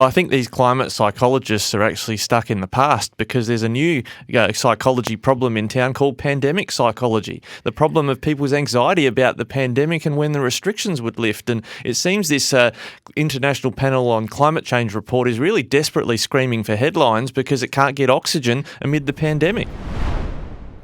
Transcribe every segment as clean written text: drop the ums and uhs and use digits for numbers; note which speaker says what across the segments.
Speaker 1: I think these climate psychologists are actually stuck in the past because there's a new psychology problem in town called pandemic psychology. The problem of people's anxiety about the pandemic and when the restrictions would lift. And it seems this International Panel on Climate Change report is really desperately screaming for headlines because it can't get oxygen amid the pandemic.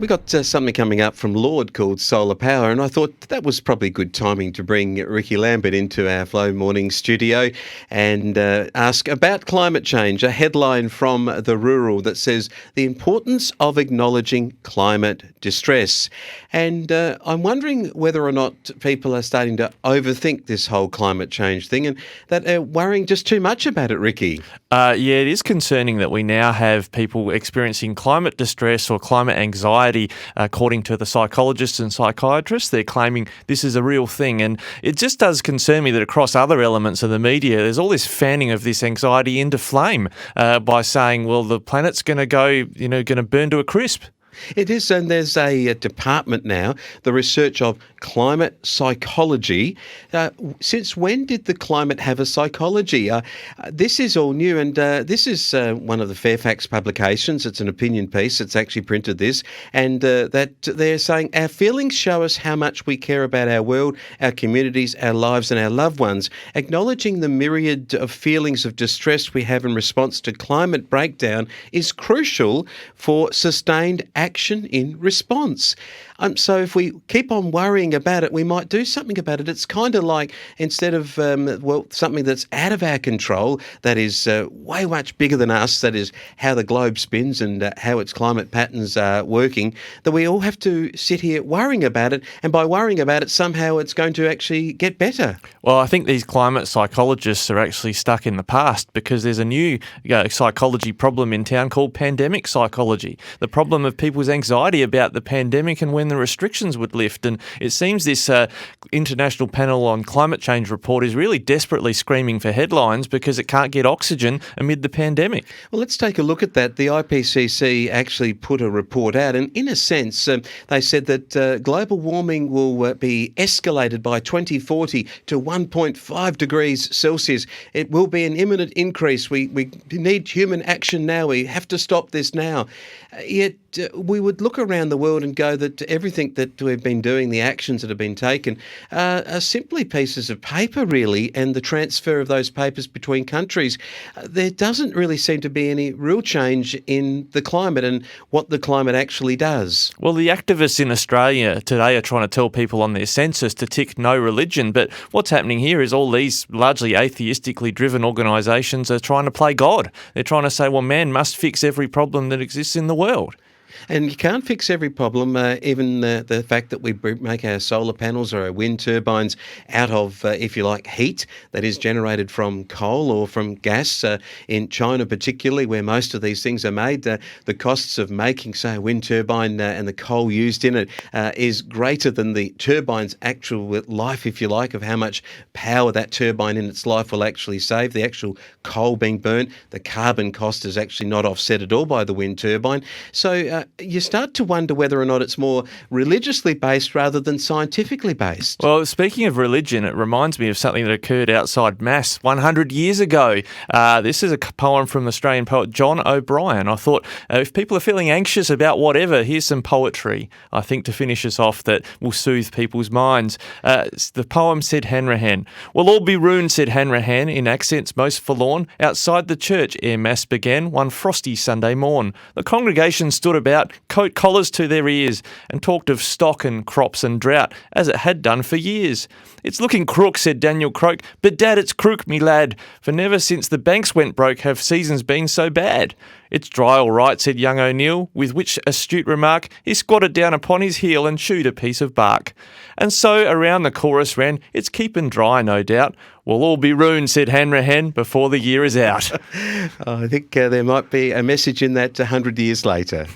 Speaker 2: We got something coming up from Lord called Solar Power, and I thought that was probably good timing to bring Rikki Lambert into our Flow Morning studio and ask about climate change. A headline from The Rural that says, "The importance of acknowledging climate distress." And I'm wondering whether or not people are starting to overthink this whole climate change thing and that they're worrying just too much about it, Rikki.
Speaker 1: Yeah, it is concerning that we now have people experiencing climate distress or climate anxiety, according to the psychologists and psychiatrists. They're claiming this is a real thing. And it just does concern me that across other elements of the media, there's all this fanning of this anxiety into flame by saying, well, the planet's going to going to burn to a crisp.
Speaker 2: It is, and there's a department now, the research of climate psychology. Since when did the climate have a psychology? This is all new, and this is one of the Fairfax publications. It's an opinion piece. It's actually printed this, and that they're saying our feelings show us how much we care about our world, our communities, our lives, and our loved ones. Acknowledging the myriad of feelings of distress we have in response to climate breakdown is crucial for sustained action in response. So if we keep on worrying about it, we might do something about it. It's kind of like instead of, something that's out of our control, that is way much bigger than us, that is how the globe spins and how its climate patterns are working, that we all have to sit here worrying about it. And by worrying about it, somehow it's going to actually get better.
Speaker 1: Well, I think these climate psychologists are actually stuck in the past because there's a new psychology problem in town called pandemic psychology. The problem of people's anxiety about the pandemic and when the restrictions would lift. And it seems this International Panel on Climate Change report is really desperately screaming for headlines because it can't get oxygen amid the pandemic.
Speaker 2: Well, let's take a look at that. The IPCC actually put a report out, and in a sense, they said that global warming will be escalated by 2040 to 1.5 degrees Celsius. It will be an imminent increase. We need human action now. We have to stop this now. Yet we would look around the world and go that everything that we've been doing, the actions that have been taken, are simply pieces of paper, really, and the transfer of those papers between countries. There doesn't really seem to be any real change in the climate and what the climate actually does.
Speaker 1: Well, the activists in Australia today are trying to tell people on their census to tick no religion, but what's happening here is all these largely atheistically driven organisations are trying to play God. They're trying to say, well, man must fix every problem that exists in the world.
Speaker 2: And you can't fix every problem, even the fact that we make our solar panels or our wind turbines out of, if you like, heat that is generated from coal or from gas. In China particularly, where most of these things are made, the costs of making, say, a wind turbine and the coal used in it is greater than the turbine's actual life, if you like, of how much power that turbine in its life will actually save. The actual coal being burnt, the carbon cost is actually not offset at all by the wind turbine. So you start to wonder whether or not it's more religiously based rather than scientifically based.
Speaker 1: Well, speaking of religion, it reminds me of something that occurred outside Mass 100 years ago. This is a poem from Australian poet John O'Brien. I thought if people are feeling anxious about whatever, here's some poetry, I think, to finish us off that will soothe people's minds. The poem said, Hanrahan. "We'll all be ruined," said Hanrahan, in accents most forlorn, outside the church ere Mass began one frosty Sunday morn. The congregation stood about, coat collars to their ears, and talked of stock and crops and drought, as it had done for years. "It's looking crook," said Daniel Croak, "but Dad, it's crook, me lad, for never since the banks went broke have seasons been so bad." "It's dry all right," said young O'Neill, with which astute remark he squatted down upon his heel and chewed a piece of bark. And so around the chorus ran, "It's keeping dry, no doubt. We'll all be ruined," said Hanrahan, "before the year is out."
Speaker 2: I think there might be a message in that 100 years later.